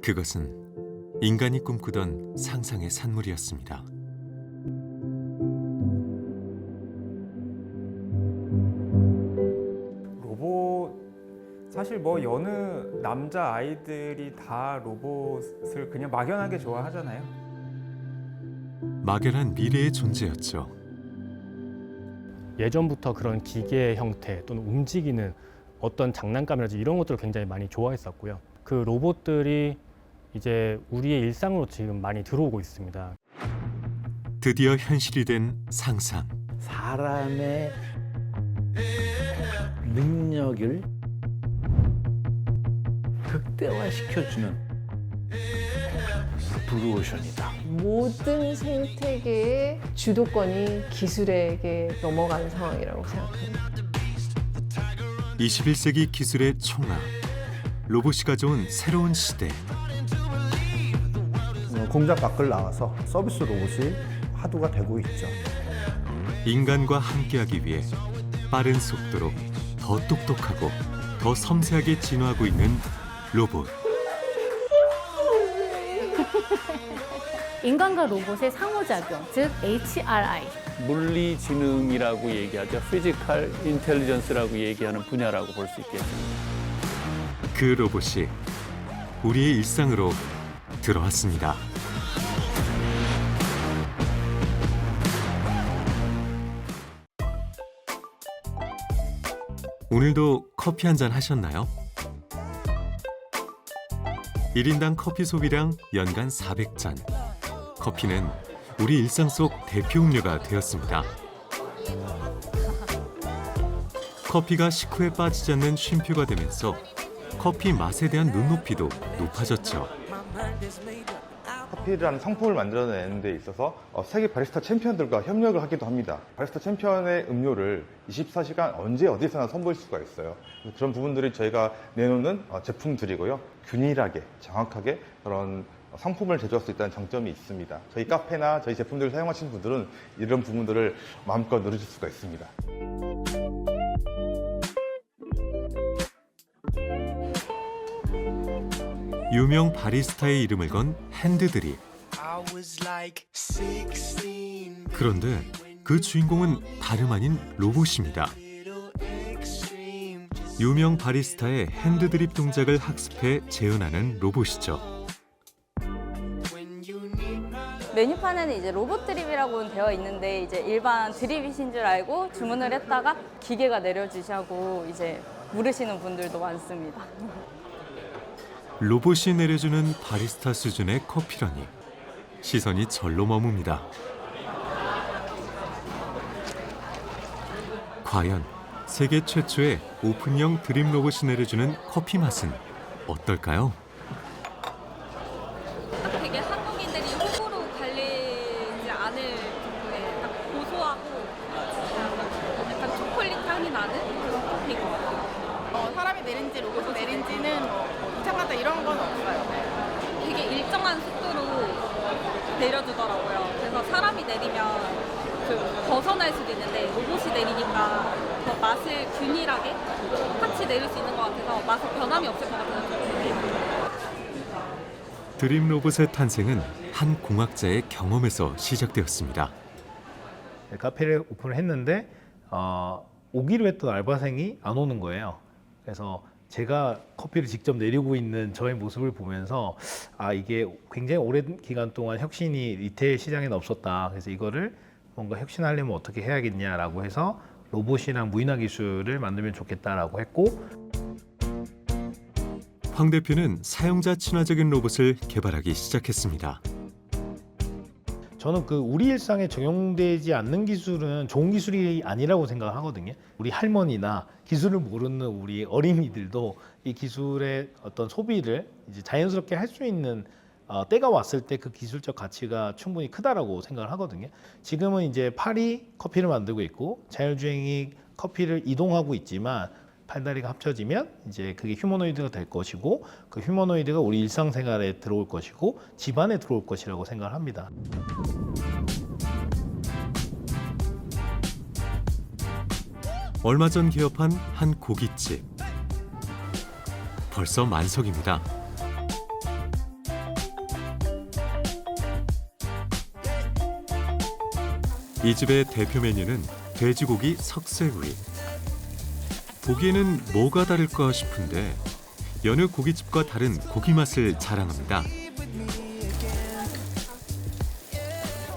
그것은 인간이 꿈꾸던 상상의 산물이었습니다. 로봇 사실 뭐 여느 남자 아이들이 다 로봇을 그냥 막연하게 좋아하잖아요. 막연한 미래의 존재였죠. 예전부터 그런 기계 형태 또는 움직이는 어떤 장난감이라든지 이런 것들을 굉장히 많이 좋아했었고요. 그 로봇들이 이제 우리의 일상으로 지금 많이 들어오고 있습니다. 드디어 현실이 된 상상. 사람의 능력을 극대화시켜주는 블루오션이다. 모든 생태계의 주도권이 기술에게 넘어가는 상황이라고 생각합니다. 21세기 기술의 총화. 로봇이 가져온 새로운 시대. 공장 밖을 나와서 서비스 로봇이 화두가 되고 있죠. 인간과 함께하기 위해 빠른 속도로 더 똑똑하고 더 섬세하게 진화하고 있는 로봇. 인간과 로봇의 상호작용, 즉 HRI. 물리지능이라고 얘기하죠. 피지컬 인텔리전스라고 얘기하는 분야라고 볼 수 있겠습니다. 그 로봇이 우리의 일상으로 들어왔습니다. 오늘도 커피 한 잔 하셨나요? 1인당 커피 소비량 연간 400잔. 커피는 우리 일상 속 대표 음료가 되었습니다. 커피가 식후에 빠지지 않는 쉼표가 되면서 커피 맛에 대한 눈높이도 높아졌죠. 커피라는 상품을 만들어내는 데 있어서 세계 바리스타 챔피언들과 협력을 하기도 합니다. 바리스타 챔피언의 음료를 24시간 언제 어디서나 선보일 수가 있어요. 그런 부분들이 저희가 내놓는 제품들이고요. 균일하게, 정확하게 그런 상품을 제조할 수 있다는 장점이 있습니다. 저희 카페나 저희 제품들을 사용하시는 분들은 이런 부분들을 마음껏 누리실 수가 있습니다. 유명 바리스타의 이름을 건 핸드드립. 그런데 그 주인공은 다름 아닌 로봇입니다. 유명 바리스타의 핸드드립 동작을 학습해 재현하는 로봇이죠. 메뉴판에는 이제 로봇 드립이라고는 되어 있는데 이제 일반 드립이신 줄 알고 주문을 했다가 기계가 내려주시고 이제 물으시는 분들도 많습니다. 로봇이 내려주는 바리스타 수준의 커피라니 시선이 절로 머뭅니다. 과연 세계 최초의 오픈형 드립 로봇이 내려주는 커피 맛은 어떨까요? 되게 한국인들이 호불호 갈리지 않을 정도의 딱 고소하고 약간 초콜릿 향이 나는 그런 커피인 것 같아요. 사람이 내린지 로봇이 내린지는 이상하다 이런 건 없어요. 되게 일정한 속도로 내려주더라고요. 그래서 사람이 내리면 좀 벗어날 수도 있는데 로봇이 내리니까 더 맛을 균일하게 같이 내릴 수 있는 것 같아서 맛에 변함이 없을 것 같아요. 드립 로봇의 탄생은 한 공학자의 경험에서 시작되었습니다. 카페를 오픈을 했는데 오기로 했던 알바생이 안 오는 거예요. 그래서 제가 커피를 직접 내리고 있는 저의 모습을 보면서 이게 굉장히 오랜 기간 동안 혁신이 리테일 시장에는 없었다. 그래서 이거를 뭔가 혁신하려면 어떻게 해야겠냐라고 해서 로봇이랑 무인화 기술을 만들면 좋겠다라고 했고, 황 대표는 사용자 친화적인 로봇을 개발하기 시작했습니다. 저는 우리 일상에 적용되지 않는 기술은 좋은 기술이 아니라고 생각하거든요. 우리 할머니나 기술을 모르는 우리 어린이들도 이 기술의 어떤 소비를 이제 자연스럽게 할 수 있는 때가 왔을 때 그 기술적 가치가 충분히 크다라고 생각을 하거든요. 지금은 이제 팔이 커피를 만들고 있고 자율주행이 커피를 이동하고 있지만 팔다리가 합쳐지면 이제 그게 휴머노이드가 될 것이고 그 휴머노이드가 우리 일상생활에 들어올 것이고 집안에 들어올 것이라고 생각을 합니다. 얼마 전 개업한 한 고깃집. 벌써 만석입니다. 이 집의 대표 메뉴는 돼지고기 석쇠구이. 보기에는 뭐가 다를까 싶은데 여느 고깃집과 다른 고기 맛을 자랑합니다.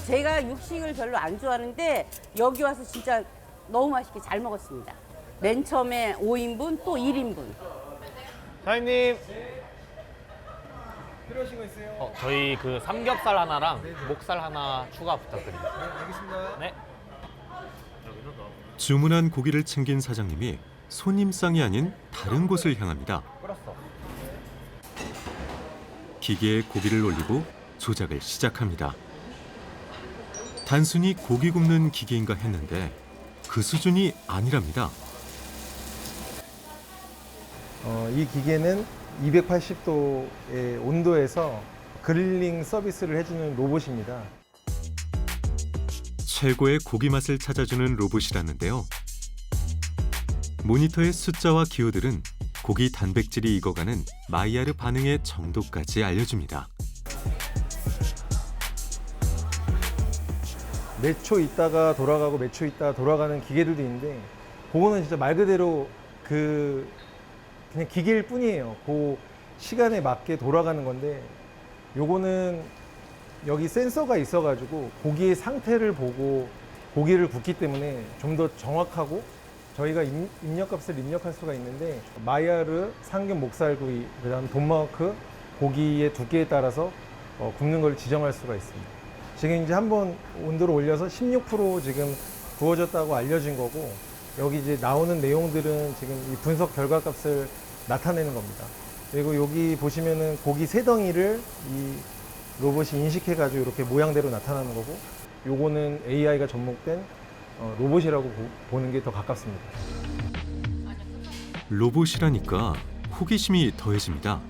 제가 육식을 별로 안 좋아하는데 여기 와서 진짜 너무 맛있게 잘 먹었습니다. 맨 처음에 5인분 또 1인분. 사장님. 필요하신 거 있어요? 저희 그 삼겹살 하나랑 목살 하나 추가 부탁드립니다. 네, 알겠습니다. 네. 주문한 고기를 챙긴 사장님이 손님상이 아닌 다른 곳을 향합니다. 기계에 고기를 올리고 조작을 시작합니다. 단순히 고기 굽는 기계인가 했는데 그 수준이 아니랍니다. 이 기계는 280도의 온도에서 그릴링 서비스를 해주는 로봇입니다. 최고의 고기 맛을 찾아주는 로봇이라는데요. 모니터의 숫자와 기호들은 고기 단백질이 익어가는 마이야르 반응의 정도까지 알려줍니다. 몇 초 있다가 돌아가고 몇 초 있다가 돌아가는 기계들도 있는데 그거는 진짜 말 그대로 그냥 기계일 뿐이에요. 그 시간에 맞게 돌아가는 건데 요거는 여기 센서가 있어가지고 고기의 상태를 보고 고기를 굽기 때문에 좀 더 정확하고 저희가 입력값을 입력할 수가 있는데 마이야르, 상견 목살구이, 그다음 돈마호크 고기의 두께에 따라서 굽는 걸 지정할 수가 있습니다. 지금 이제 한번 온도를 올려서 16% 지금 구워졌다고 알려진 거고 여기 이제 나오는 내용들은 지금 이 분석 결과값을 나타내는 겁니다. 그리고 여기 보시면은 고기 세 덩이를 이 로봇이 인식해가지고 이렇게 모양대로 나타나는 거고 요거는 AI가 접목된 로봇이라고 보는 게 더 가깝습니다. 로봇이라니까 호기심이 더해집니다.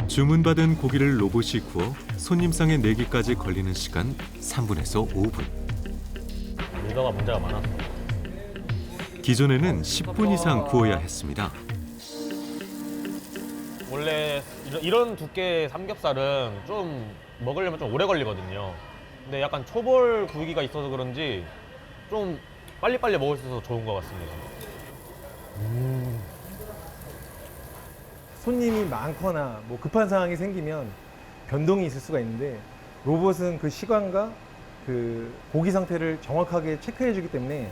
주문받은 고기를 로봇이 구워 손님상에 내기까지 걸리는 시간 3분에서 5분. 리더가 문제가 많았어. 기존에는 10분 이상 구워야 했습니다. 원래 이런 두께의 삼겹살은 좀 먹으려면 좀 오래 걸리거든요. 근데 약간 초벌 구이기가 있어서 그런지 좀 빨리빨리 먹을 수 있어서 좋은 것 같습니다. 손님이 많거나 뭐 급한 상황이 생기면 변동이 있을 수가 있는데 로봇은 그 시간과 그 고기 상태를 정확하게 체크해 주기 때문에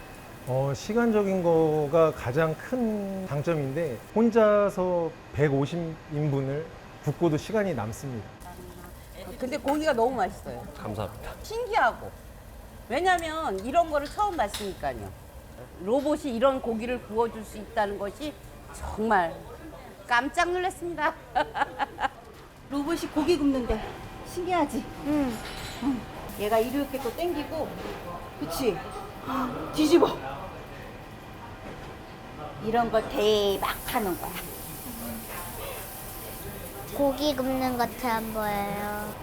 시간적인 거가 가장 큰 장점인데 혼자서 150인분을 굽고도 시간이 남습니다. 근데 고기가 너무 맛있어요. 감사합니다. 신기하고. 왜냐면 이런 거를 처음 봤으니까요. 로봇이 이런 고기를 구워줄 수 있다는 것이 정말 깜짝 놀랐습니다. 로봇이 고기 굽는데 신기하지? 응. 얘가 이렇게 또 당기고, 그치? 뒤집어. 이런 거 대박 하는 거야. 고기 굽는 것처럼 보여요.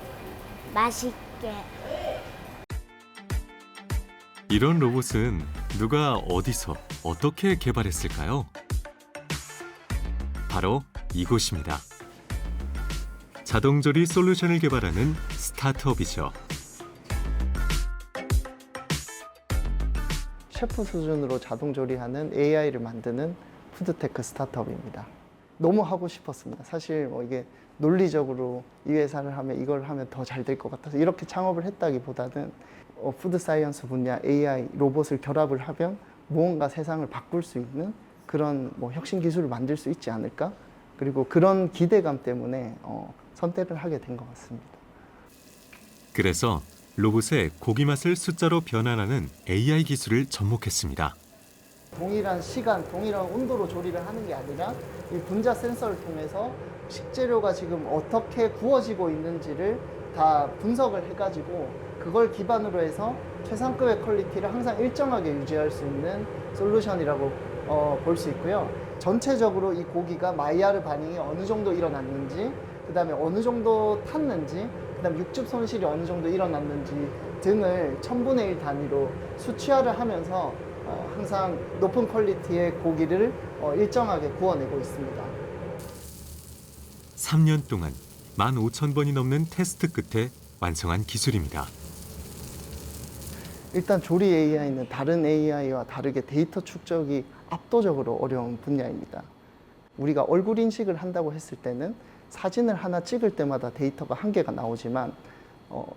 맛있게. 이런 로봇은 누가 어디서 어떻게 개발했을까요? 바로 이곳입니다. 자동조리 솔루션을 개발하는 스타트업이죠. 셰프 수준으로 자동 조리하는 AI를 만드는 푸드테크 스타트업입니다. 너무 하고 싶었습니다. 사실 이게 논리적으로 이 회사를 하면 이걸 하면 더 잘 될 것 같아서 이렇게 창업을 했다기보다는 푸드 사이언스 분야 AI 로봇을 결합을 하면 무언가 세상을 바꿀 수 있는 그런 혁신 기술을 만들 수 있지 않을까? 그리고 그런 기대감 때문에 선택을 하게 된 것 같습니다. 그래서 로봇의 고기 맛을 숫자로 변환하는 AI 기술을 접목했습니다. 동일한 시간, 동일한 온도로 조리를 하는 게 아니라 이 분자 센서를 통해서 식재료가 지금 어떻게 구워지고 있는지를 다 분석을 해가지고 그걸 기반으로 해서 최상급의 퀄리티를 항상 일정하게 유지할 수 있는 솔루션이라고 볼 수 있고요. 전체적으로 이 고기가 마이야르 반응이 어느 정도 일어났는지, 그 다음에 어느 정도 탔는지, 그 다음에 육즙 손실이 어느 정도 일어났는지 등을 1000분의 1 단위로 수치화를 하면서 항상 높은 퀄리티의 고기를 일정하게 구워내고 있습니다. 3년 동안 15,000번이 넘는 테스트 끝에 완성한 기술입니다. 일단 조리 AI는 다른 AI와 다르게 데이터 축적이 압도적으로 어려운 분야입니다. 우리가 얼굴 인식을 한다고 했을 때는 사진을 하나 찍을 때마다 데이터가 한 개가 나오지만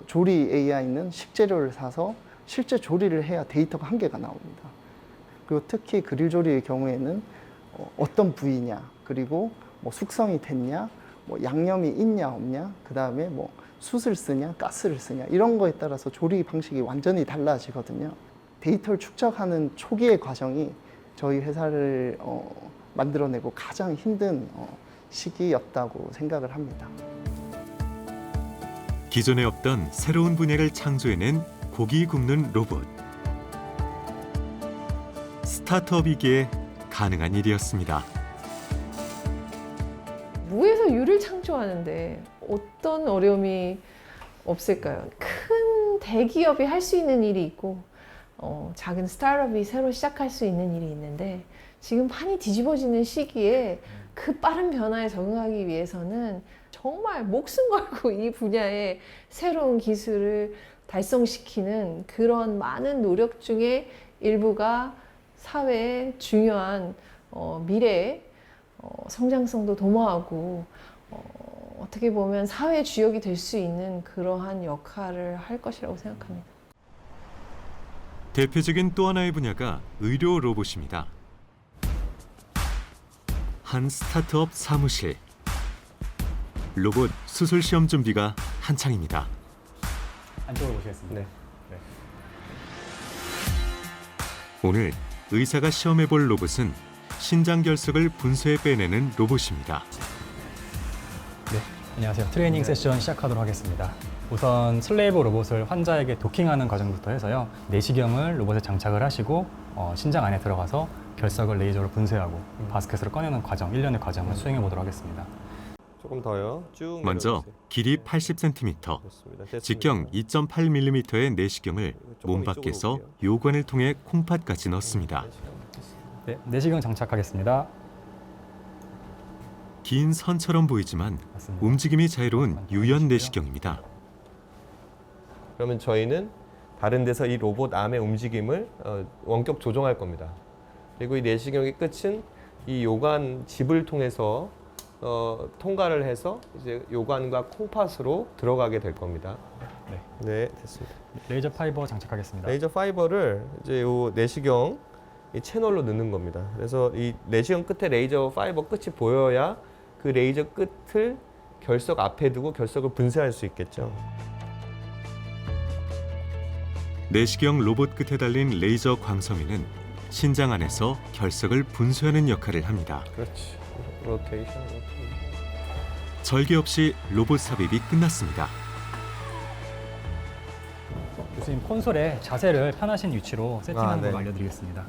조리 AI는 식재료를 사서 실제 조리를 해야 데이터가 한 개가 나옵니다. 그리고 특히 그릴 조리의 경우에는 어떤 부위냐, 그리고 뭐 숙성이 됐냐, 뭐 양념이 있냐 없냐, 그 다음에 뭐 숯을 쓰냐 가스를 쓰냐 이런 거에 따라서 조리 방식이 완전히 달라지거든요. 데이터를 축적하는 초기의 과정이 저희 회사를 만들어내고 가장 힘든 시기였다고 생각을 합니다. 기존에 없던 새로운 분야를 창조해낸 고기 굽는 로봇. 스타트업이기에 가능한 일이었습니다. 무에서 유를 창조하는데 어떤 어려움이 없을까요? 큰 대기업이 할 수 있는 일이 있고 작은 스타트업이 새로 시작할 수 있는 일이 있는데 지금 판이 뒤집어지는 시기에 그 빠른 변화에 적응하기 위해서는 정말 목숨 걸고 이 분야의 새로운 기술을 달성시키는 그런 많은 노력 중에 일부가 사회의 중요한 미래의 성장성도 도모하고 어떻게 보면 사회 주역이 될 수 있는 그러한 역할을 할 것이라고 생각합니다. 대표적인 또 하나의 분야가 의료 로봇입니다. 한 스타트업 사무실. 로봇 수술 시험 준비가 한창입니다. 안쪽으로 모시겠습니다. 네. 오늘 의사가 시험해볼 로봇은 신장 결석을 분쇄해 빼내는 로봇입니다. 네, 안녕하세요. 트레이닝 세션 시작하도록 하겠습니다. 우선 슬레이브 로봇을 환자에게 도킹하는 과정부터 해서요. 내시경을 로봇에 장착을 하시고 신장 안에 들어가서 결석을 레이저로 분쇄하고 바스켓으로 꺼내는 과정, 1년의 과정을 수행해 보도록 하겠습니다. 조금 더요. 쭉 먼저 길이 80cm, 직경 2.8mm의 내시경을 몸 밖에서 요관을 통해 콩팥까지 넣습니다. 네, 내시경 장착하겠습니다. 긴 선처럼 보이지만 움직임이 자유로운 유연 내시경입니다. 그러면 저희는 다른 데서 이 로봇 암의 움직임을 원격 조정할 겁니다. 그리고 이 내시경의 끝은 이 요관 집을 통해서 통과를 해서 이제 요관과 콩팥으로 들어가게 될 겁니다. 네, 됐습니다. 레이저 파이버 장착하겠습니다. 레이저 파이버를 이제 요 내시경 이 채널로 넣는 겁니다. 그래서 이 내시경 끝에 레이저 파이버 끝이 보여야 그 레이저 끝을 결석 앞에 두고 결석을 분쇄할 수 있겠죠. 내시경 로봇 끝에 달린 레이저 광섬유는 신장 안에서 결석을 분쇄하는 역할을 합니다. 그렇지. 로테이션. 절개 없이 로봇 삽입이 끝났습니다. 교수님 콘솔에 자세를 편하신 위치로 세팅하는 걸 알려드리겠습니다.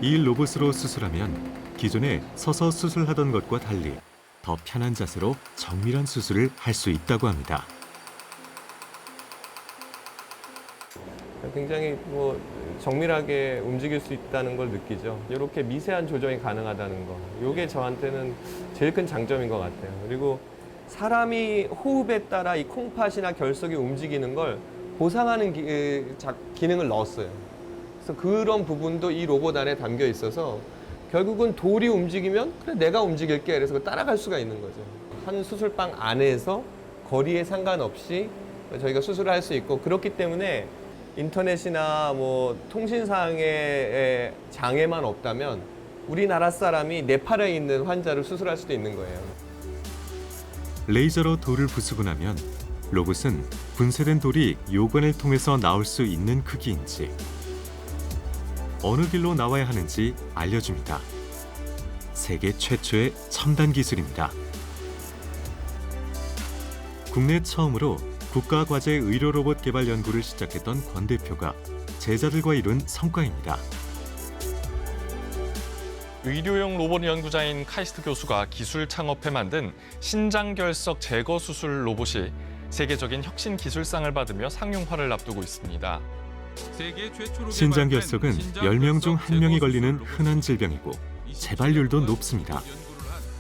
이 로봇으로 수술하면 기존에 서서 수술하던 것과 달리 더 편한 자세로 정밀한 수술을 할 수 있다고 합니다. 굉장히 정밀하게 움직일 수 있다는 걸 느끼죠. 이렇게 미세한 조정이 가능하다는 거. 이게 저한테는 제일 큰 장점인 것 같아요. 그리고 사람이 호흡에 따라 이 콩팥이나 결석이 움직이는 걸 보상하는 기능을 넣었어요. 그래서 그런 부분도 이 로봇 안에 담겨 있어서 결국은 돌이 움직이면 그래 내가 움직일게 그래서 따라갈 수가 있는 거죠. 한 수술방 안에서 거리에 상관없이 저희가 수술을 할 수 있고 그렇기 때문에 인터넷이나 통신상의 장애만 없다면 우리나라 사람이 네팔에 있는 환자를 수술할 수도 있는 거예요. 레이저로 돌을 부수고 나면 로봇은 분쇄된 돌이 요관을 통해서 나올 수 있는 크기인지 어느 길로 나와야 하는지 알려줍니다. 세계 최초의 첨단 기술입니다. 국내 처음으로 국가과제 의료 로봇 개발 연구를 시작했던 권 대표가 제자들과 이룬 성과입니다. 의료용 로봇 연구자인 카이스트 교수가 기술 창업해 만든 신장결석 제거 수술 로봇이 세계적인 혁신 기술상을 받으며 상용화를 앞두고 있습니다. 신장결석은 10명 중 1명이 걸리는 흔한 질병이고 재발률도 높습니다.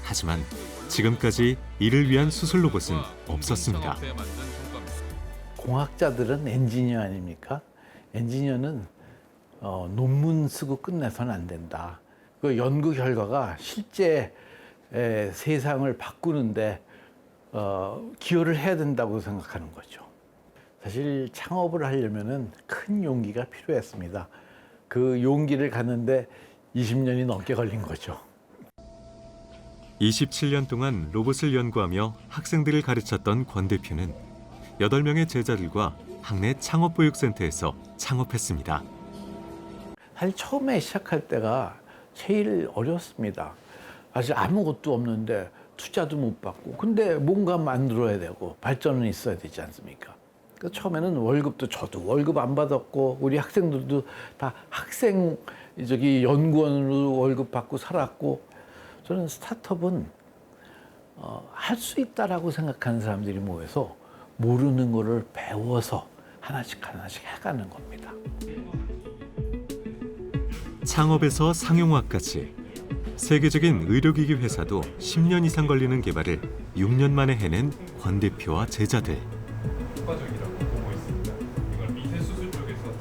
하지만 지금까지 이를 위한 수술 로봇은 없었습니다. 공학자들은 엔지니어 아닙니까? 엔지니어는 논문 쓰고 끝내서는 안 된다. 그 연구 결과가 실제 세상을 바꾸는데 기여를 해야 된다고 생각하는 거죠. 사실 창업을 하려면은 큰 용기가 필요했습니다. 그 용기를 갖는데 20년이 넘게 걸린 거죠. 27년 동안 로봇을 연구하며 학생들을 가르쳤던 권 대표는 8명의 제자들과 학내 창업보육센터에서 창업했습니다. 사실 처음에 시작할 때가 제일 어렵습니다. 사실 아무것도 없는데 투자도 못 받고 근데 뭔가 만들어야 되고 발전은 있어야 되지 않습니까? 그 처음에는 월급도 저도 월급 안 받았고 우리 학생들도 다 학생 연구원으로 월급 받고 살았고 저는 스타트업은 할 수 있다라고 생각하는 사람들이 모여서 모르는 거를 배워서 하나씩 해가는 겁니다. 창업에서 상용화까지 세계적인 의료기기 회사도 10년 이상 걸리는 개발을 6년 만에 해낸 권 대표와 제자들.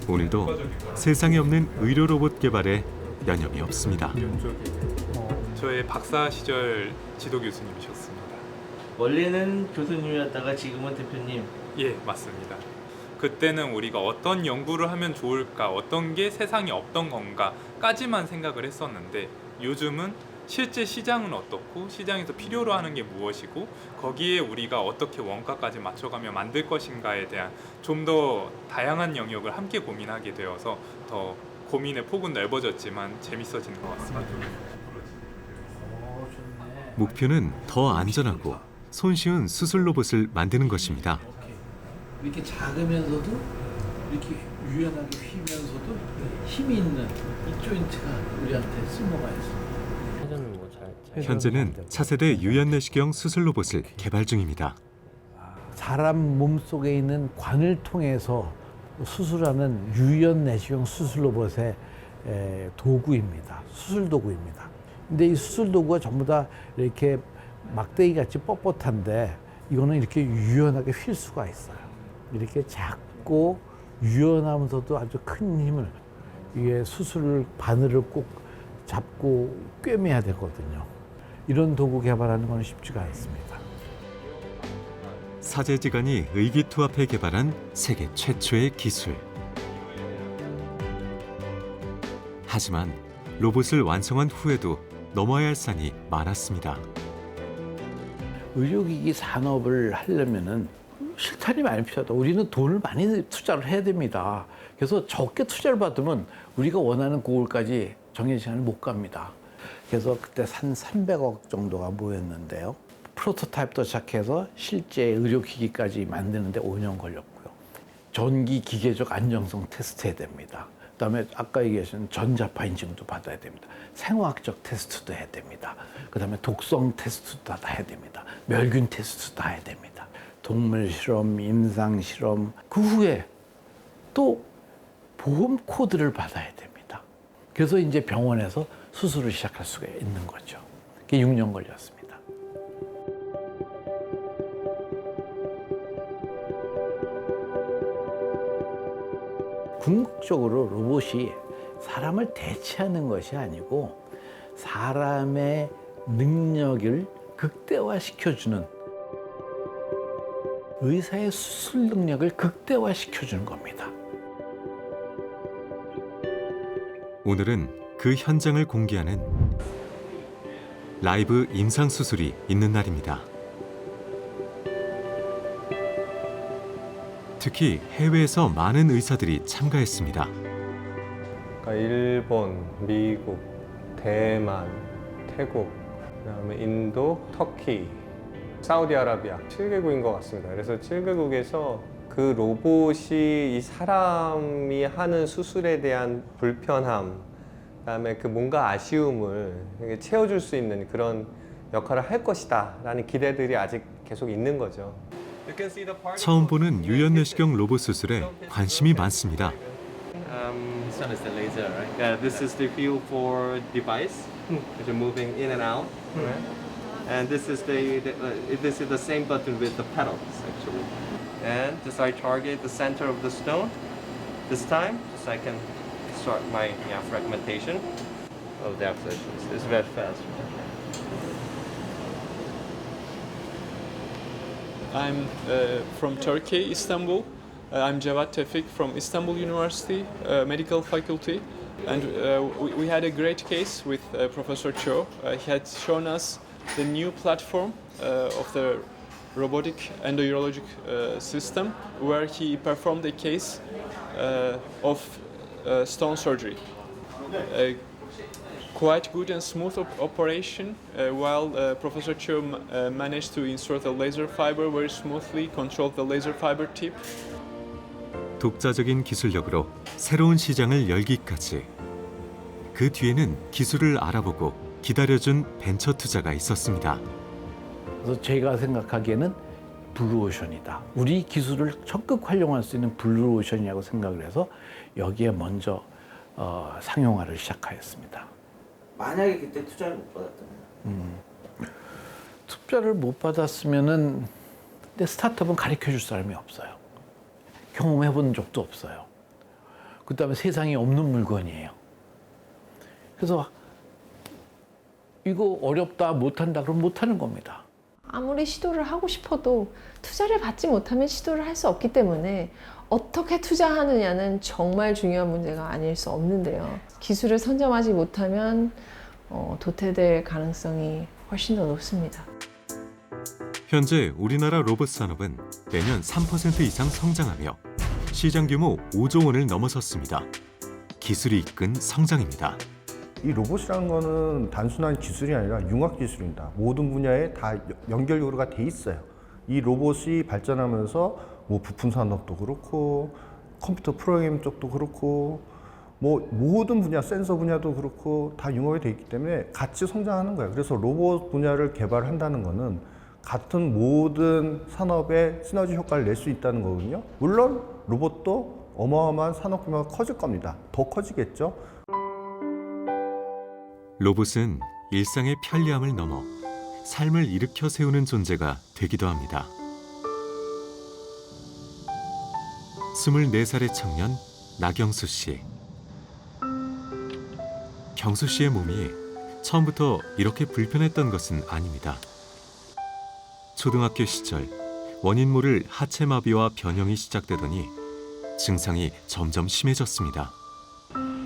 오늘도 세상에 없는 의료 로봇 개발에 여념이 없습니다. 저의 박사 시절 지도 교수님이셨습니다. 원래는 교수님이었다가 지금은 대표님. 예, 맞습니다. 그때는 우리가 어떤 연구를 하면 좋을까, 어떤 게 세상에 없던 건가까지만 생각을 했었는데 요즘은 실제 시장은 어떻고 시장에서 필요로 하는 게 무엇이고 거기에 우리가 어떻게 원가까지 맞춰가며 만들 것인가에 대한 좀 더 다양한 영역을 함께 고민하게 되어서 더 고민의 폭은 넓어졌지만 재밌어지는 것 같습니다. 목표는 더 안전하고 손쉬운 수술 로봇을 만드는 것입니다. 이렇게 작으면서도 이렇게 유연하게 휘면서도 힘이 있는 이 조인트가 우리한테 쓸모가 있습니다. 현재는 차세대 유연내시경 수술 로봇을 개발 중입니다. 사람 몸속에 있는 관을 통해서 수술하는 유연내시경 수술 로봇의 도구입니다. 수술 도구입니다. 근데 이 수술 도구가 전부 다 이렇게 막대기 같이 뻣뻣한데 이거는 이렇게 유연하게 휠 수가 있어요. 이렇게 작고 유연하면서도 아주 큰 힘을 이게 수술 바늘을 꼭 잡고 꿰매야 되거든요. 이런 도구 개발하는 건 쉽지가 않습니다. 사제지간이 의기투합해 개발한 세계 최초의 기술. 하지만 로봇을 완성한 후에도 넘어야 할 산이 많았습니다. 의료기기 산업을 하려면은 실탄이 많이 필요하다. 우리는 돈을 많이 투자를 해야 됩니다. 그래서 적게 투자를 받으면 우리가 원하는 고을까지 정해진 시간을 못 갑니다. 그래서 그때 한 300억 정도가 모였는데요. 프로토타입부터 시작해서 실제 의료기기까지 만드는데 5년 걸렸고요. 전기 기계적 안정성 테스트 해야 됩니다. 그다음에 아까 얘기하신 전자파 인증도 받아야 됩니다. 생화학적 테스트도 해야 됩니다. 그다음에 독성 테스트도 다 해야 됩니다. 멸균 테스트도 다 해야 됩니다. 동물 실험, 임상 실험, 그 후에 또 보험 코드를 받아야 됩니다. 그래서 이제 병원에서 수술을 시작할 수가 있는 거죠. 그게 6년 걸렸습니다. 궁극적으로 로봇이 사람을 대체하는 것이 아니고 사람의 능력을 극대화시켜주는 의사의 수술 능력을 극대화시켜주는 겁니다. 오늘은 그 현장을 공개하는 라이브 임상 수술이 있는 날입니다. 특히 해외에서 많은 의사들이 참가했습니다. 그러니까 일본, 미국, 대만, 태국, 그다음에 인도, 터키, 사우디아라비아 7개국인 것 같습니다. 그래서 7개국에서 그 로봇이 이 사람이 하는 수술에 대한 불편함, 그다음에 그 뭔가 아쉬움을 채워줄 수 있는 그런 역할을 할 것이다라는 기대들이 아직 계속 있는 거죠. 처음 보는 유연내시경 로봇 수술에 관심이 많습니다. This one is the laser, right? Yeah, this is the view for device, which are moving in and out, right? And this is the same button with the pedals, actually. And just I target the center of the stone this time, so I can start my fragmentation of the abscessions. It's very fast. I'm from Turkey, Istanbul. I'm Cevat Tevfik from Istanbul University Medical Faculty, and we had a great case with Professor Cho. He had shown us the new platform of the robotic endourologic system, where he performed a case of stone surgery. Quite good and smooth operation, while Professor Cho managed to insert a laser fiber very smoothly, control the laser fiber tip. 독자적인 기술력으로 새로운 시장을 열기까지. 그 뒤에는 기술을 알아보고 기다려준 벤처 투자가 있었습니다. 그래서 제가 생각하기에는 블루오션이다. 우리 기술을 적극 활용할 수 있는 블루오션이라고 생각을 해서 여기에 먼저 상용화를 시작하였습니다. 만약에 그때 투자를 못 받았다면? 투자를 못 받았으면은 근데 스타트업은 가르쳐 줄 사람이 없어요. 경험해 본 적도 없어요. 그다음에 세상에 없는 물건이에요. 그래서 이거 어렵다 못한다 그러면 못하는 겁니다. 아무리 시도를 하고 싶어도 투자를 받지 못하면 시도를 할 수 없기 때문에 어떻게 투자하느냐는 정말 중요한 문제가 아닐 수 없는데요. 기술을 선점하지 못하면 도태될 가능성이 훨씬 더 높습니다. 현재 우리나라 로봇 산업은 매년 3% 이상 성장하며 시장 규모 5조 원을 넘어섰습니다. 기술이 이끈 성장입니다. 이 로봇이라는 거는 단순한 기술이 아니라 융합 기술입니다. 모든 분야에 다 연결고리가 돼 있어요. 이 로봇이 발전하면서 뭐 부품 산업도 그렇고 컴퓨터 프로그래밍 쪽도 그렇고 뭐 모든 분야, 센서 분야도 그렇고 다 융합이 돼 있기 때문에 같이 성장하는 거예요. 그래서 로봇 분야를 개발한다는 거는 같은 모든 산업에 시너지 효과를 낼 수 있다는 거거든요. 물론 로봇도 어마어마한 산업 규모가 커질 겁니다. 더 커지겠죠. 로봇은 일상의 편리함을 넘어 삶을 일으켜 세우는 존재가 되기도 합니다. 24살의 청년 나경수 씨. 경수 씨의 몸이 처음부터 이렇게 불편했던 것은 아닙니다. 초등학교 시절 원인 모를 하체마비와 변형이 시작되더니 증상이 점점 심해졌습니다.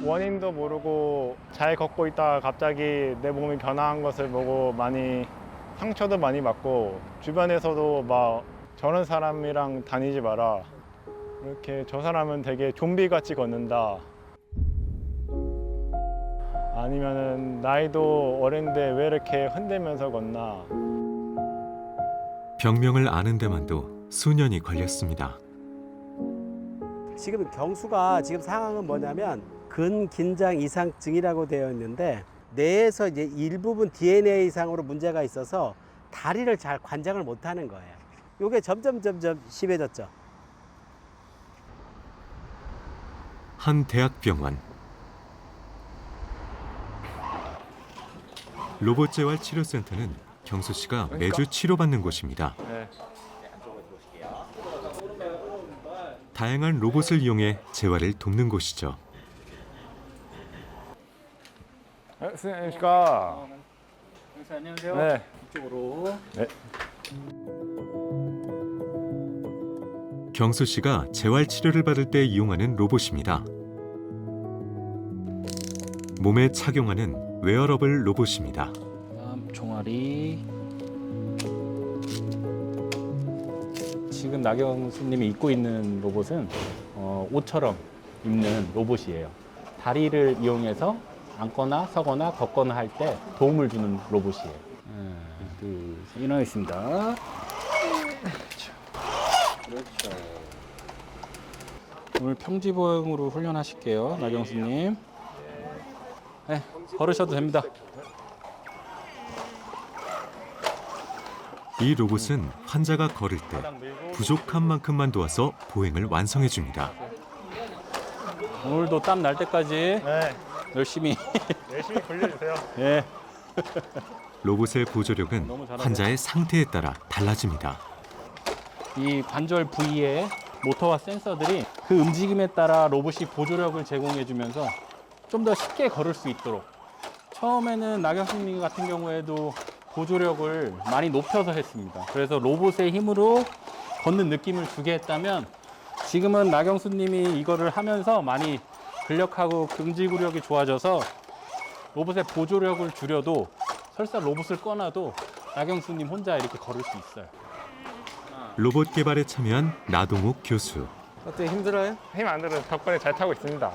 원인도 모르고 잘 걷고 있다가 갑자기 내 몸이 변화한 것을 보고 많이 상처도 많이 받고 주변에서도 막 저런 사람이랑 다니지 마라. 이렇게 저 사람은 되게 좀비같이 걷는다. 아니면은 나이도 어린데 왜 이렇게 흔들면서 걷나. 병명을 아는 데만도 수년이 걸렸습니다. 지금 경수가 지금 상황은 뭐냐면 근긴장 이상증이라고 되어 있는데 뇌에서 이제 일부분 DNA 이상으로 문제가 있어서 다리를 잘 관장을 못하는 거예요. 이게 점점 심해졌죠. 한 대학병원. 로봇 재활 치료센터는 경수 씨가 매주 치료받는 곳입니다. 다양한 로봇을 이용해 재활을 돕는 곳이죠. 선생님 안녕하십니까. 안녕하세요. 네. 이쪽으로. 네. 경수 씨가 재활 치료를 받을 때 이용하는 로봇입니다. 몸에 착용하는 웨어러블 로봇입니다. 다음 종아리. 지금 나경수님이 입고 있는 로봇은 옷처럼 입는 로봇이에요. 다리를 이용해서 앉거나 서거나 걷거나 할 때 도움을 주는 로봇이에요. 하나, 둘, 셋. 일어나겠습니다. 그렇죠. 오늘 평지보행으로 훈련하실게요, 나경수님. 네, 걸으셔도 됩니다. 이 로봇은 환자가 걸을 때 부족한 만큼만 도와서 보행을 완성해 줍니다. 오늘도 땀 날 때까지 열심히 굴려주세요. 예. 로봇의 보조력은 환자의 상태에 따라 달라집니다. 이 관절 부위에 모터와 센서들이 그 움직임에 따라 로봇이 보조력을 제공해주면서 좀 더 쉽게 걸을 수 있도록. 처음에는 나경수님 같은 경우에도 보조력을 많이 높여서 했습니다. 그래서 로봇의 힘으로 걷는 느낌을 주게 했다면 지금은 나경수님이 이거를 하면서 많이 근력하고 긍지구력이 좋아져서 로봇의 보조력을 줄여도 설사 로봇을 꺼놔도 나경수님 혼자 이렇게 걸을 수 있어요. 로봇 개발에 참여한 나동욱 교수. 어때 힘들어요? 힘 안 들어서 덕분에 잘 타고 있습니다.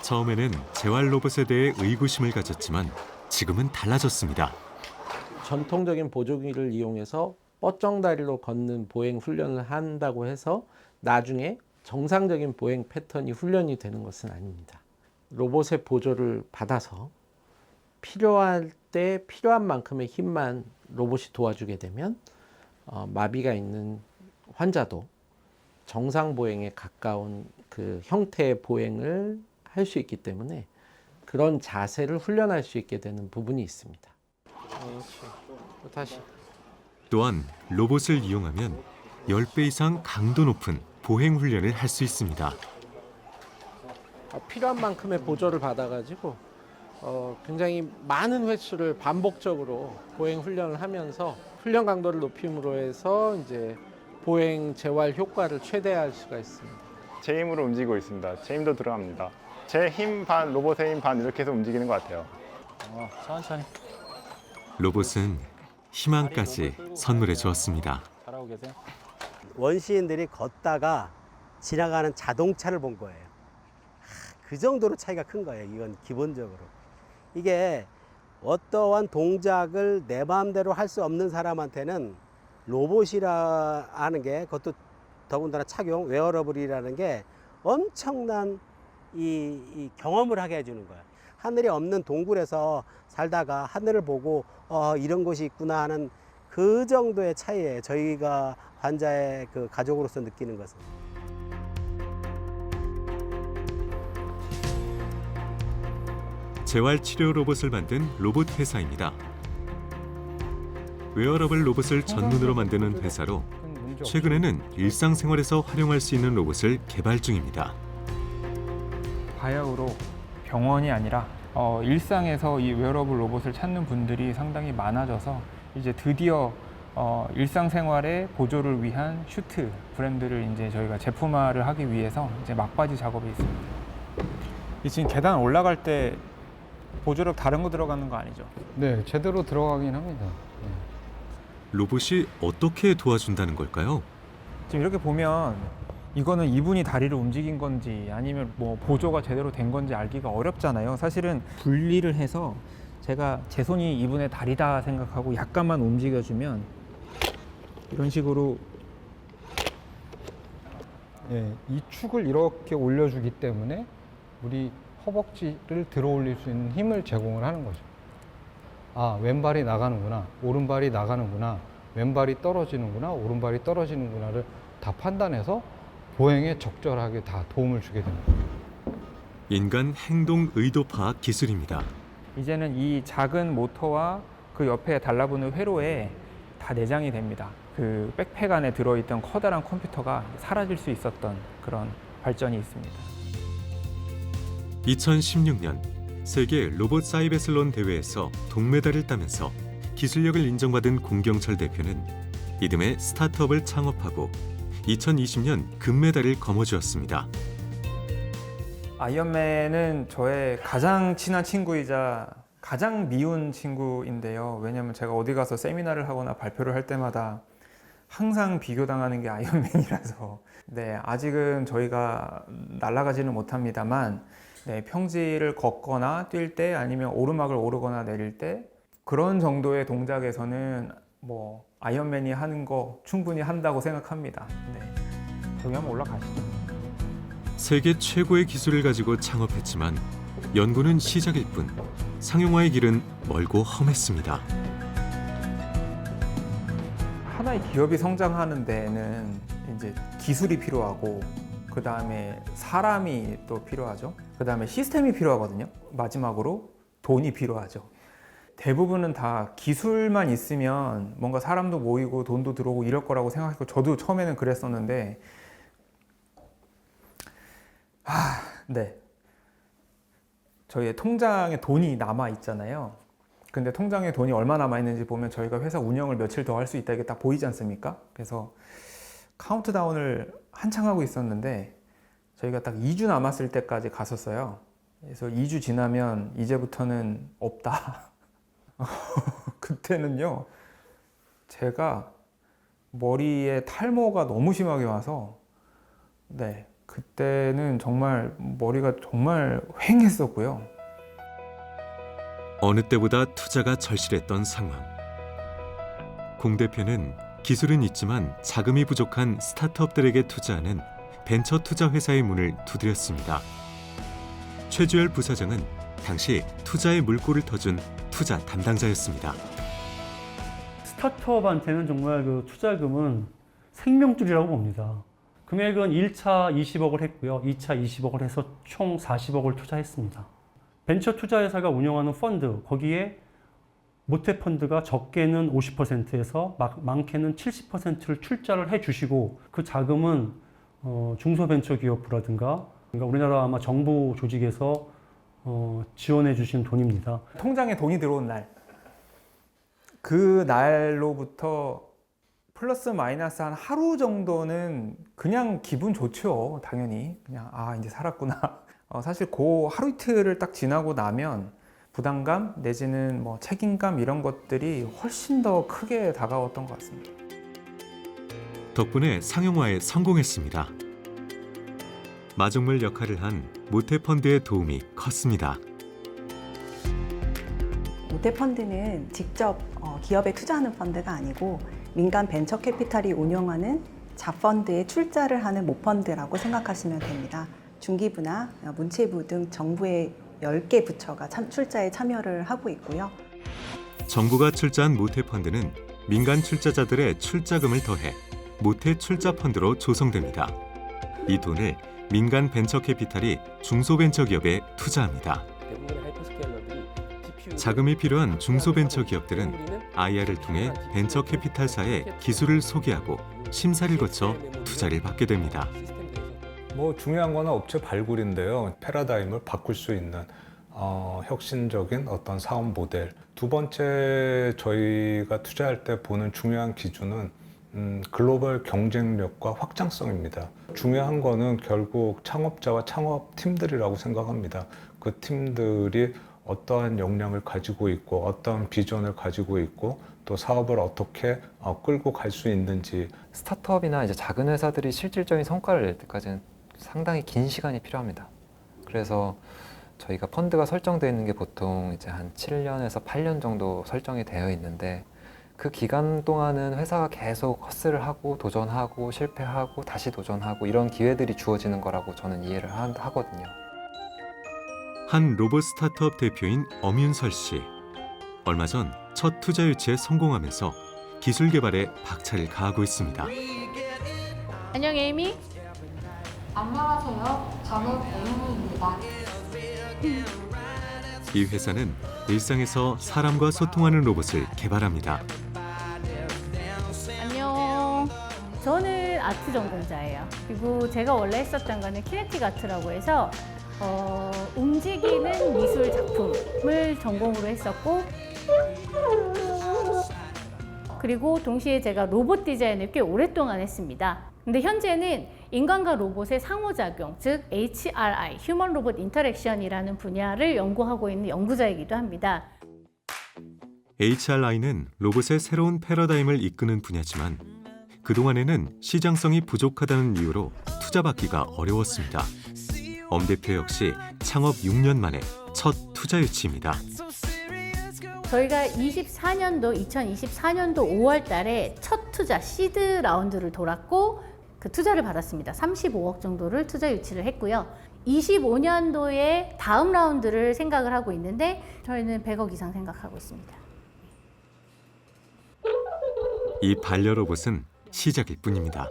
처음에는 재활 로봇에 대해 의구심을 가졌지만 지금은 달라졌습니다. 전통적인 보조기를 이용해서 뻗정다리로 걷는 보행 훈련을 한다고 해서 나중에 정상적인 보행 패턴이 훈련이 되는 것은 아닙니다. 로봇의 보조를 받아서 필요할 때 필요한 만큼의 힘만 로봇이 도와주게 되면 마비가 있는 환자도 정상 보행에 가까운 그 형태의 보행을 할 수 있기 때문에 그런 자세를 훈련할 수 있게 되는 부분이 있습니다. 다시. 또한 로봇을 이용하면 10배 이상 강도 높은 보행 훈련을 할 수 있습니다. 필요한 만큼의 보조를 받아가지고 굉장히 많은 횟수를 반복적으로 보행 훈련을 하면서 훈련 강도를 높임으로 해서 이제 보행 재활 효과를 최대화할 수가 있습니다. 제 힘으로 움직이고 있습니다. 제 힘도 들어갑니다. 제 힘 반, 로봇의 힘 반 이렇게 해서 움직이는 것 같아요. 천천히. 로봇은 희망까지 선물해 주었습니다. 잘하고 계세요. 원시인들이 걷다가 지나가는 자동차를 본 거예요. 그 정도로 차이가 큰 거예요. 이건 기본적으로. 이게 어떠한 동작을 내 마음대로 할 수 없는 사람한테는 로봇이라 하는 게 그것도 더군다나 착용, 웨어러블이라는 게 엄청난 이 경험을 하게 해주는 거예요. 하늘이 없는 동굴에서 살다가 하늘을 보고 이런 곳이 있구나 하는 그 정도의 차이예요. 저희가 환자의 그 가족으로서 느끼는 것은. 재활치료 로봇을 만든 로봇 회사입니다. 웨어러블 로봇을 전문으로 만드는 회사로 최근에는 일상생활에서 활용할 수 있는 로봇을 개발 중입니다. 바야흐로 병원이 아니라 일상에서 이 웨어러블 로봇을 찾는 분들이 상당히 많아져서 이제 드디어 일상생활의 보조를 위한 슈트 브랜드를 이제 저희가 제품화를 하기 위해서 이제 막바지 작업에 있습니다. 지금 계단 올라갈 때 보조력 다른 거 들어가는 거 아니죠? 네, 제대로 들어가긴 합니다. 네. 로봇이 어떻게 도와준다는 걸까요? 지금 이렇게 보면 이거는 이분이 다리를 움직인 건지 아니면 뭐 보조가 제대로 된 건지 알기가 어렵잖아요. 사실은 분리를 해서 제가 제 손이 이분의 다리다 생각하고 약간만 움직여주면 이런 식으로 이 축을 이렇게 올려주기 때문에 우리 허벅지를 들어 올릴 수 있는 힘을 제공을 하는 거죠. 아, 왼발이 나가는구나, 오른발이 나가는구나, 왼발이 떨어지는구나, 오른발이 떨어지는구나를 다 판단해서 보행에 적절하게 다 도움을 주게 됩니다. 인간 행동 의도 파악 기술입니다. 이제는 이 작은 모터와 그 옆에 달라붙는 회로에 다 내장이 됩니다. 그 백팩 안에 들어있던 커다란 컴퓨터가 사라질 수 있었던 그런 발전이 있습니다. 2016년 세계 로봇 사이베슬론 대회에서 동메달을 따면서 기술력을 인정받은 공경철 대표는 이듬해 스타트업을 창업하고 2020년 금메달을 거머쥐었습니다. 아이언맨은 저의 가장 친한 친구이자 가장 미운 친구인데요. 왜냐하면 제가 어디 가서 세미나를 하거나 발표를 할 때마다 항상 비교당하는 게 아이언맨이라서 네, 아직은 저희가 날아가지는 못합니다만 네, 평지를 걷거나 뛸 때 아니면 오르막을 오르거나 내릴 때 그런 정도의 동작에서는 뭐 아이언맨이 하는 거 충분히 한다고 생각합니다. 네. 저기 한번 올라가시죠. 세계 최고의 기술을 가지고 창업했지만 연구는 시작일 뿐 상용화의 길은 멀고 험했습니다. 하나의 기업이 성장하는 데에는 이제 기술이 필요하고 그 다음에 사람이 또 필요하죠. 그 다음에 시스템이 필요하거든요. 마지막으로 돈이 필요하죠. 대부분은 다 기술만 있으면 뭔가 사람도 모이고 돈도 들어오고 이럴 거라고 생각했고 저도 처음에는 그랬었는데 네. 저희의 통장에 돈이 남아 있잖아요. 근데 통장에 돈이 얼마 남아 있는지 보면 저희가 회사 운영을 며칠 더 할 수 있다 이게 딱 보이지 않습니까? 그래서 카운트다운을 한창 하고 있었는데 저희가 딱 2주 남았을 때까지 갔었어요. 그래서 2주 지나면 이제부터는 없다. 그때는요, 제가 머리에 탈모가 너무 심하게 와서, 네, 그때는 정말 머리가 정말 휑했었고요. 어느 때보다 투자가 절실했던 상황. 공 대표는 기술은 있지만 자금이 부족한 스타트업들에게 투자하는 벤처 투자 회사의 문을 두드렸습니다. 최주열 부사장은 당시 투자의 물꼬를 터준 투자 담당자였습니다. 스타트업한테는 정말 그 투자금은 생명줄이라고 봅니다. 금액은 1차 20억을 했고요. 2차 20억을 해서 총 40억을 투자했습니다. 벤처 투자 회사가 운영하는 펀드, 거기에 모태펀드가 적게는 50%에서 많게는 70%를 출자를 해주시고 그 자금은 중소벤처기업부라든가 우리나라 아마 정부 조직에서 지원해 주신 돈입니다. 통장에 돈이 들어온 날, 그 날로부터 플러스 마이너스 한 하루 정도는 그냥 기분 좋죠. 당연히 그냥 이제 살았구나. 사실 그 하루 이틀을 딱 지나고 나면 부담감 내지는 뭐 책임감 이런 것들이 훨씬 더 크게 다가왔던 것 같습니다. 덕분에 상용화에 성공했습니다. 마중물 역할을 한 모태펀드의 도움이 컸습니다. 모태펀드는 직접 기업에 투자하는 펀드가 아니고 민간 벤처 캐피탈이 운영하는 자펀드에 출자를 하는 모펀드라고 생각하시면 됩니다. 중기부나 문체부 등 정부의 10개 부처가 출자에 참여를 하고 있고요. 정부가 출자한 모태펀드는 민간 출자자들의 출자금을 더해 모태출자펀드로 조성됩니다. 이 돈을 민간 벤처 캐피탈이 중소벤처기업에 투자합니다. 자금이 필요한 중소벤처기업들은 IR을 통해 벤처 캐피탈사에 기술을 소개하고 심사를 거쳐 투자를 받게 됩니다. 중요한 거는 업체 발굴인데요. 패러다임을 바꿀 수 있는 혁신적인 어떤 사업 모델. 두 번째 저희가 투자할 때 보는 중요한 기준은 글로벌 경쟁력과 확장성입니다. 중요한 거는 결국 창업자와 창업팀들이라고 생각합니다. 그 팀들이 어떠한 역량을 가지고 있고 어떠한 비전을 가지고 있고 또 사업을 어떻게 끌고 갈 수 있는지. 스타트업이나 이제 작은 회사들이 실질적인 성과를 낼 때까지는 상당히 긴 시간이 필요합니다. 그래서 저희가 펀드가 설정되어 있는 게 보통 이제 한 7년에서 8년 정도 설정이 되어 있는데 그 기간 동안은 회사가 계속 헛스를 하고 도전하고 실패하고 다시 도전하고 이런 기회들이 주어지는 거라고 저는 이해를 하거든요. 한 로봇 스타트업 대표인 엄윤설 씨. 얼마 전 첫 투자 유치에 성공하면서 기술 개발에 박차를 가하고 있습니다. 안녕 에이미. 안녕하세요. 저는 에이미입니다. 이 회사는 일상에서 사람과 소통하는 로봇을 개발합니다. 안녕. 저는 아트 전공자예요. 그리고 제가 원래 했었던 거는 키네틱 아트라고 해서 움직이는 미술 작품을 전공으로 했었고 그리고 동시에 제가 로봇 디자인을 꽤 오랫동안 했습니다. 근데 현재는 인간과 로봇의 상호작용, 즉 HRI, 휴먼 로봇 인터랙션이라는 분야를 연구하고 있는 연구자이기도 합니다. HRI는 로봇의 새로운 패러다임을 이끄는 분야지만 그동안에는 시장성이 부족하다는 이유로 투자받기가 어려웠습니다. 엄 대표 역시 창업 6년 만에 첫 투자 유치입니다. 저희가 2024년도 5월 달에 첫 투자 시드 라운드를 돌았고 그 투자를 받았습니다. 35억 정도를 투자 유치를 했고요. 25년도에 다음 라운드를 생각을 하고 있는데 저희는 100억 이상 생각하고 있습니다. 이 반려로봇은 시작일 뿐입니다.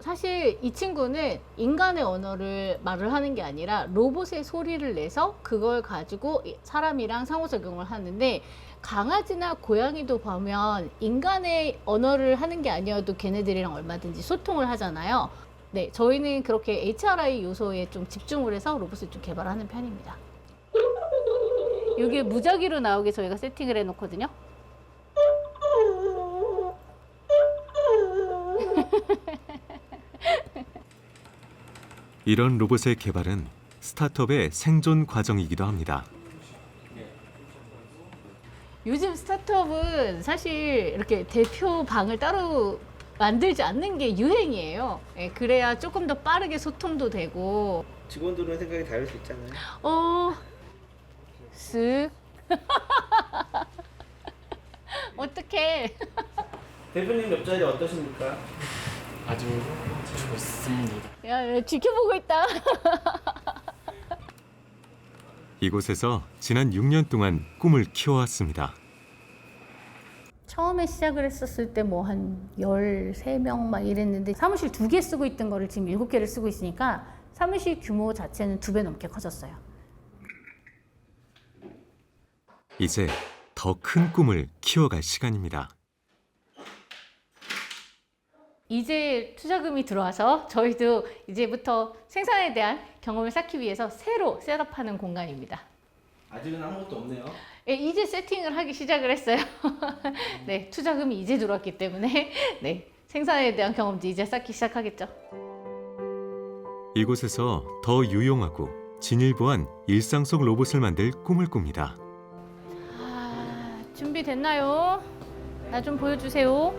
사실 이 친구는 인간의 언어를 말을 하는 게 아니라 로봇의 소리를 내서 그걸 가지고 사람이랑 상호작용을 하는데, 강아지나 고양이도 보면 인간의 언어를 하는 게 아니어도 걔네들이랑 얼마든지 소통을 하잖아요. 네, 저희는 그렇게 HRI 요소에 좀 집중을 해서 로봇을 좀 개발하는 편입니다. 이게 무작위로 나오게 저희가 세팅을 해놓거든요. 이런 로봇의 개발은 스타트업의 생존 과정이기도 합니다. 요즘 스타트업은 사실 이렇게 대표 방을 따로 만들지 않는 게 유행이에요. 예, 그래야 조금 더 빠르게 소통도 되고. 직원들은 생각이 다를 수 있잖아요. 쓱. 어떡해. 대표님 옆자리 어떠십니까? 아주 좋습니다. 야, 지켜보고 있다. 이곳에서 지난 6년 동안 꿈을 키워왔습니다. 처음에 시작을 했었을 때 뭐 한 13명 막 이랬는데 사무실 2개 쓰고 있던 거를 지금 7개를 쓰고 있으니까 사무실 규모 자체는 2배 넘게 커졌어요. 이제 더 큰 꿈을 키워갈 시간입니다. 이제 투자금이 들어와서 저희도 이제부터 생산에 대한 경험을 쌓기 위해서 새로 셋업하는 공간입니다. 아직은 아무것도 없네요. 예, 이제 세팅을 하기 시작을 했어요. 네, 투자금이 이제 들어왔기 때문에 네, 생산에 대한 경험도 이제 쌓기 시작하겠죠. 이곳에서 더 유용하고 진일보한 일상 속 로봇을 만들 꿈을 꿉니다. 준비됐나요? 나 좀 보여주세요.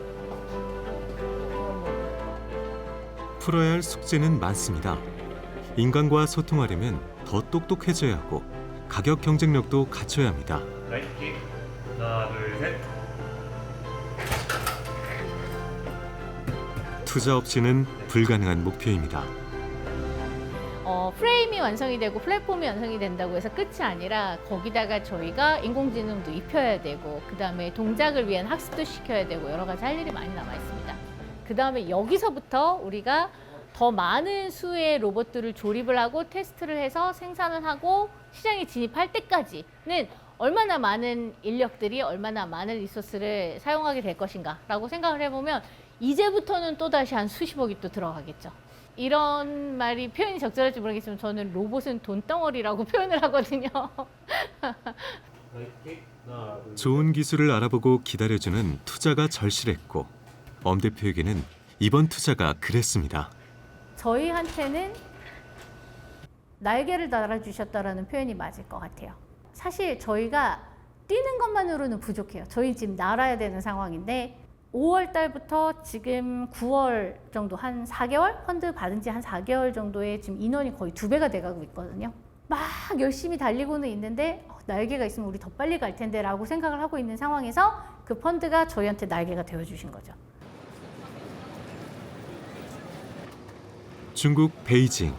풀어야 할 숙제는 많습니다. 인간과 소통하려면 더 똑똑해져야 하고 가격 경쟁력도 갖춰야 합니다. 라이트킥 하나 둘 셋. 투자 없이는 불가능한 목표입니다. 프레임이 완성이 되고 플랫폼이 완성이 된다고 해서 끝이 아니라 거기다가 저희가 인공지능도 입혀야 되고 그 다음에 동작을 위한 학습도 시켜야 되고 여러 가지 할 일이 많이 남아 있습니다. 그 다음에 여기서부터 우리가 더 많은 수의 로봇들을 조립을 하고 테스트를 해서 생산을 하고 시장에 진입할 때까지는 얼마나 많은 인력들이 얼마나 많은 리소스를 사용하게 될 것인가 라고 생각을 해보면 이제부터는 또다시 한 수십억이 또 들어가겠죠. 이런 말이 표현이 적절할지 모르겠지만 저는 로봇은 돈덩어리라고 표현을 하거든요. 좋은 기술을 알아보고 기다려주는 투자가 절실했고 엄 대표에게는 이번 투자가 그랬습니다. 저희한테는 날개를 달아주셨다라는 표현이 맞을 것 같아요. 사실 저희가 뛰는 것만으로는 부족해요. 저희 지금 날아야 되는 상황인데 5월 달부터 지금 9월 정도 한 4개월? 펀드 받은 지 한 4개월 정도에 지금 인원이 거의 2배가 돼가고 있거든요. 막 열심히 달리고는 있는데 날개가 있으면 우리 더 빨리 갈 텐데 라고 생각을 하고 있는 상황에서 그 펀드가 저희한테 날개가 되어주신 거죠. 중국 베이징.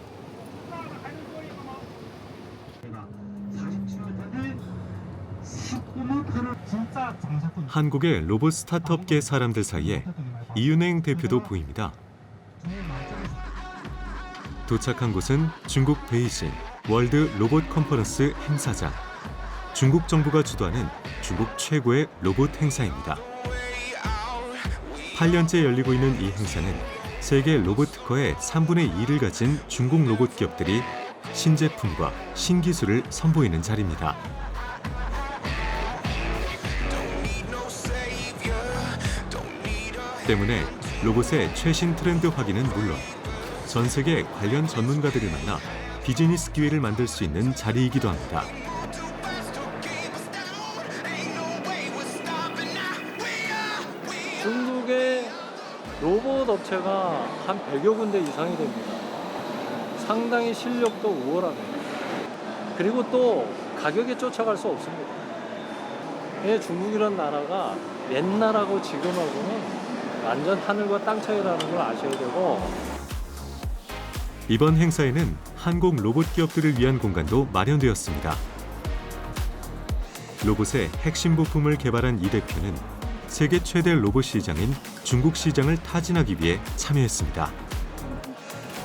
한국의 로봇 스타트업계 사람들 사이에 이윤행 대표도 보입니다. 도착한 곳은 중국 베이징 월드 로봇 컨퍼런스 행사장. 중국 정부가 주도하는 중국 최고의 로봇 행사입니다. 8년째 열리고 있는 이 행사는 세계 로봇 특허의 3분의 2를 가진 중국 로봇 기업들이 신제품과 신기술을 선보이는 자리입니다. 때문에 로봇의 최신 트렌드 확인은 물론 전 세계 관련 전문가들을 만나 비즈니스 기회를 만들 수 있는 자리이기도 합니다. 중국의 로봇 업체가 한 100여 군데 이상이 됩니다. 상당히 실력도 우월합니다. 그리고 또 가격에 쫓아갈 수 없습니다. 중국이란 나라가 옛날하고 지금하고는 완전 하늘과 땅 차이라는 걸 아셔야 되고 이번 행사에는 한국 로봇 기업들을 위한 공간도 마련되었습니다. 로봇의 핵심 부품을 개발한 이 대표는 세계 최대 로봇 시장인 중국 시장을 타진하기 위해 참여했습니다.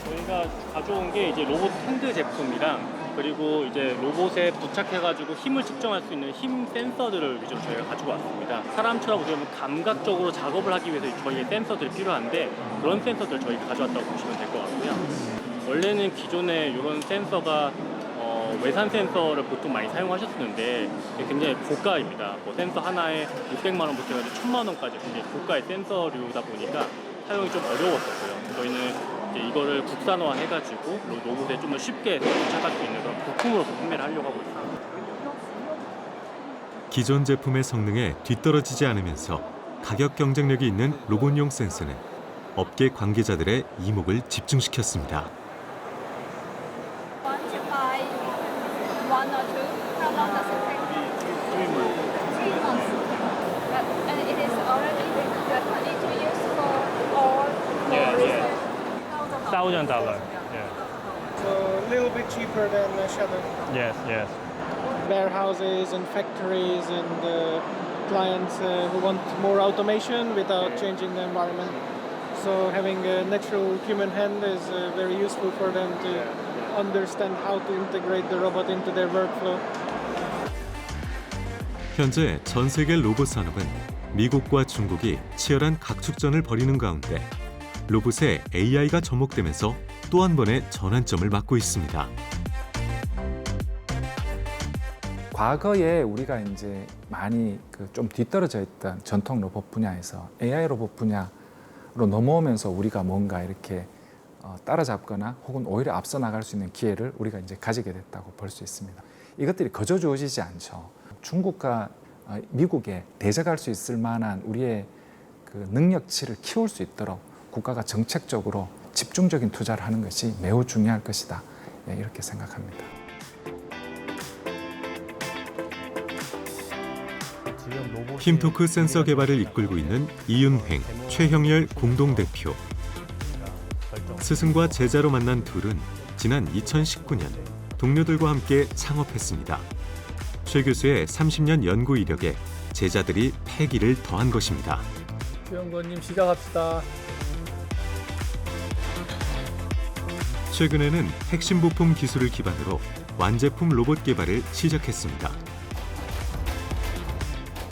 저희가 가져온 게 이제 로봇 핸드 제품이랑 그리고 이제 로봇에 부착해가지고 힘을 측정할 수 있는 힘 센서들을 위주로 저희가 가지고 왔습니다. 사람처럼 그러면 감각적으로 작업을 하기 위해서 저희의 센서들이 필요한데 그런 센서들을 저희가 가져왔다고 보시면 될 것 같고요. 원래는 기존에 이런 센서가 외산 센서를 보통 많이 사용하셨었는데 굉장히 고가입니다. 센서 하나에 600만 원부터 해서 1000만 원까지 굉장히 고가의 센서류다 보니까 사용이 좀 어려웠었고요. 저희는 이제 이거를 국산화 해가지고 로봇에 좀 더 쉽게 부착할 수 있는 그런 부품으로서 판매를 하려고 하고 있습니다. 기존 제품의 성능에 뒤떨어지지 않으면서 가격 경쟁력이 있는 로봇용 센서는 업계 관계자들의 이목을 집중시켰습니다. One or two? How long does it take? 3 months. 3 months. And it is already ready to use for all $1,000. Yeah. So a little bit cheaper than Shadow. Yes, yes. Warehouses and factories and clients who want more automation without changing the environment. So having a natural human hand is very useful for them to understand how to integrate the robot into their workflow. 현재 전 세계 로봇 산업은 미국과 중국이 치열한 각축전을 벌이는 가운데 로봇에 AI가 접목되면서 또 한 번의 전환점을 맞고 있습니다. 과거에 우리가 이제 많이 좀 뒤떨어져 있던 전통 로봇 분야에서 AI 로봇 분야로 넘어오면서 우리가 뭔가 이렇게 따라잡거나 혹은 오히려 앞서 나갈 수 있는 기회를 우리가 이제 가지게 됐다고 볼 수 있습니다. 이것들이 거저 주어지지 않죠. 중국과 미국에 대적할 수 있을 만한 우리의 그 능력치를 키울 수 있도록 국가가 정책적으로 집중적인 투자를 하는 것이 매우 중요할 것이다. 이렇게 생각합니다. 힘토크 센서 개발을 이끌고 있는 이윤행, 최형열 공동대표. 스승과 제자로 만난 둘은 지난 2019년 동료들과 함께 창업했습니다. 최 교수의 30년 연구 이력에 제자들이 패기를 더한 것입니다. 최영건님 시작합시다. 최근에는 핵심 부품 기술을 기반으로 완제품 로봇 개발을 시작했습니다.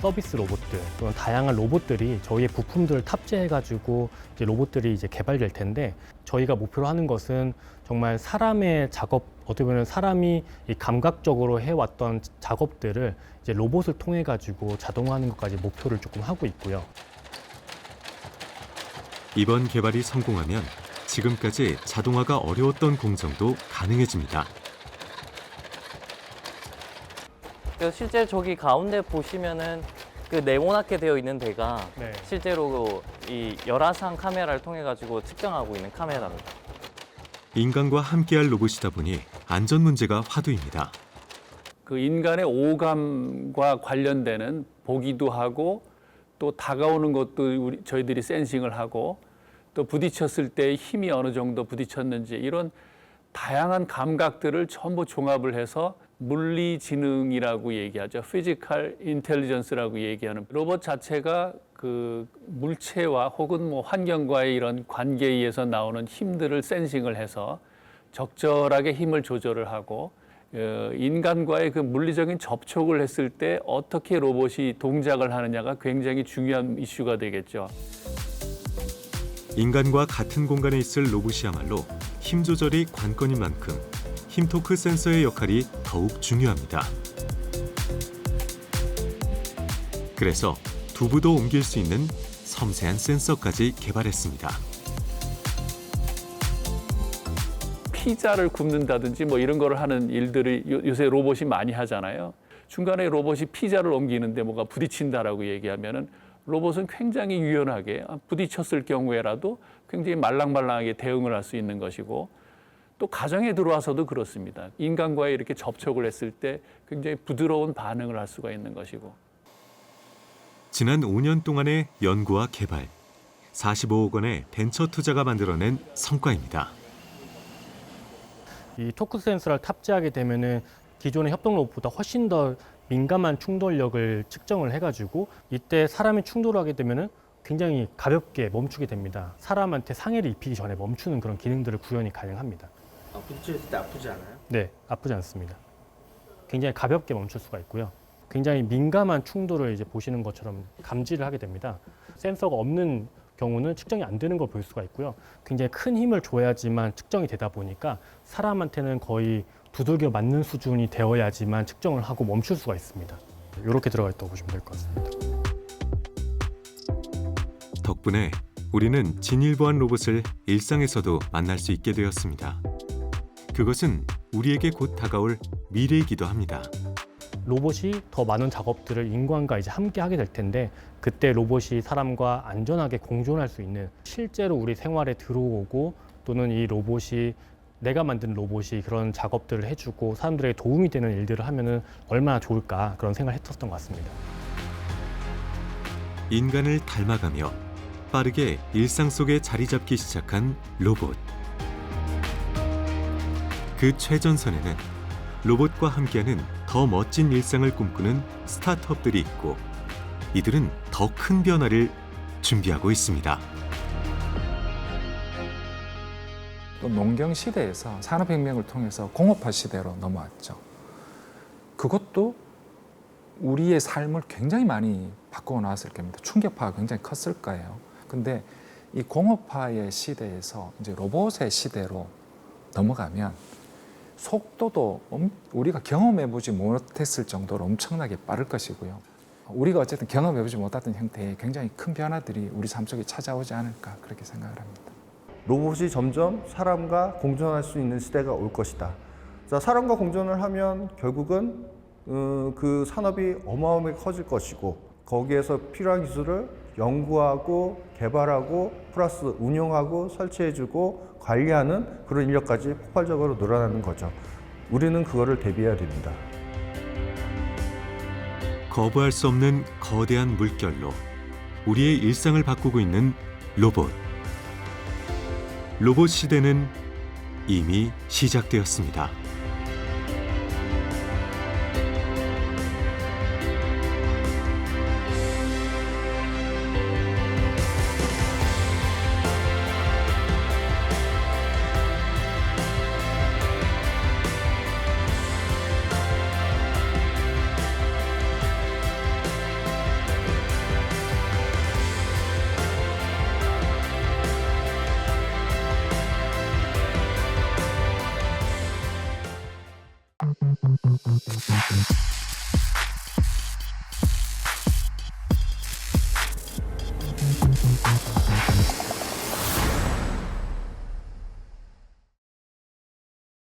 서비스 로봇들 또는 다양한 로봇들이 저희의 부품들을 탑재해가지고 이제 로봇들이 이제 개발될 텐데 저희가 목표로 하는 것은 정말 사람의 작업 어떻게 보면 사람이 이 감각적으로 해왔던 작업들을 이제 로봇을 통해 가지고 자동화하는 것까지 목표를 조금 하고 있고요. 이번 개발이 성공하면 지금까지 자동화가 어려웠던 공정도 가능해집니다. 실제 저기 가운데 보시면은 그 네모나게 되어 있는 데가 실제로 이 열화상 카메라를 통해 가지고 측정하고 있는 카메라입니다. 인간과 함께할 로봇이다 보니 안전 문제가 화두입니다. 그 인간의 오감과 관련되는 보기도 하고 또 다가오는 것도 저희들이 센싱을 하고 또 부딪혔을 때 힘이 어느 정도 부딪혔는지 이런 다양한 감각들을 전부 종합을 해서 물리지능이라고 얘기하죠. 피지컬 인텔리전스라고 얘기하는 로봇 자체가 그 물체와 혹은 뭐 환경과의 이런 관계에 의해서 나오는 힘들을 센싱을 해서 적절하게 힘을 조절을 하고 인간과의 그 물리적인 접촉을 했을 때 어떻게 로봇이 동작을 하느냐가 굉장히 중요한 이슈가 되겠죠. 인간과 같은 공간에 있을 로봇이야말로 힘 조절이 관건인 만큼 힘토크 센서의 역할이 더욱 중요합니다. 그래서 두부도 옮길 수 있는 섬세한 센서까지 개발했습니다. 피자를 굽는다든지 뭐 이런 거를 하는 일들을 요새 로봇이 많이 하잖아요. 중간에 로봇이 피자를 옮기는데 뭐가 부딪힌다라고 얘기하면은 로봇은 굉장히 유연하게 부딪혔을 경우에라도 굉장히 말랑말랑하게 대응을 할 수 있는 것이고 또 가정에 들어와서도 그렇습니다. 인간과의 이렇게 접촉을 했을 때 굉장히 부드러운 반응을 할 수가 있는 것이고. 지난 5년 동안의 연구와 개발, 45억 원의 벤처 투자가 만들어낸 성과입니다. 이 토크 센서를 탑재하게 되면은 기존의 협동 로봇보다 훨씬 더 민감한 충돌력을 측정을 해가지고 이때 사람이 충돌하게 되면은 굉장히 가볍게 멈추게 됩니다. 사람한테 상해를 입히기 전에 멈추는 그런 기능들을 구현이 가능합니다. 부딪혔을 때 아프지 않아요? 네, 아프지 않습니다. 굉장히 가볍게 멈출 수가 있고요. 굉장히 민감한 충돌을 이제 보시는 것처럼 감지를 하게 됩니다. 센서가 없는 경우는 측정이 안 되는 걸 볼 수가 있고요. 굉장히 큰 힘을 줘야지만 측정이 되다 보니까 사람한테는 거의 두들겨 맞는 수준이 되어야지만 측정을 하고 멈출 수가 있습니다. 이렇게 들어가 있다고 보시면 될 것 같습니다. 덕분에 우리는 진일보한 로봇을 일상에서도 만날 수 있게 되었습니다. 그것은 우리에게 곧 다가올 미래이기도 합니다. 로봇이 더 많은 작업들을 인간과 이제 함께 하게 될 텐데 그때 로봇이 사람과 안전하게 공존할 수 있는 실제로 우리 생활에 들어오고 또는 이 로봇이 내가 만든 로봇이 그런 작업들을 해주고 사람들에게 도움이 되는 일들을 하면은 얼마나 좋을까 그런 생각을 했었던 것 같습니다. 인간을 닮아가며 빠르게 일상 속에 자리 잡기 시작한 로봇. 그 최전선에는 로봇과 함께하는 더 멋진 일상을 꿈꾸는 스타트업들이 있고 이들은 더 큰 변화를 준비하고 있습니다. 또 농경 시대에서 산업혁명을 통해서 공업화 시대로 넘어왔죠. 그것도 우리의 삶을 굉장히 많이 바꾸어 나왔을 겁니다. 충격파가 굉장히 컸을 거예요. 근데 이 공업화의 시대에서 이제 로봇의 시대로 넘어가면 속도도 우리가 경험해보지 못했을 정도로 엄청나게 빠를 것이고요. 우리가 어쨌든 경험해보지 못했던 형태의 굉장히 큰 변화들이 우리 삶 속에 찾아오지 않을까 그렇게 생각을 합니다. 로봇이 점점 사람과 공존할 수 있는 시대가 올 것이다. 자, 사람과 공존을 하면 결국은 그 산업이 어마어마하게 커질 것이고 거기에서 필요한 기술을 연구하고 개발하고 플러스 운용하고 설치해주고 관리하는 그런 인력까지 폭발적으로 늘어나는 거죠. 우리는 그거를 대비해야 됩니다. 거부할 수 없는 거대한 물결로 우리의 일상을 바꾸고 있는 로봇. 로봇 시대는 이미 시작되었습니다.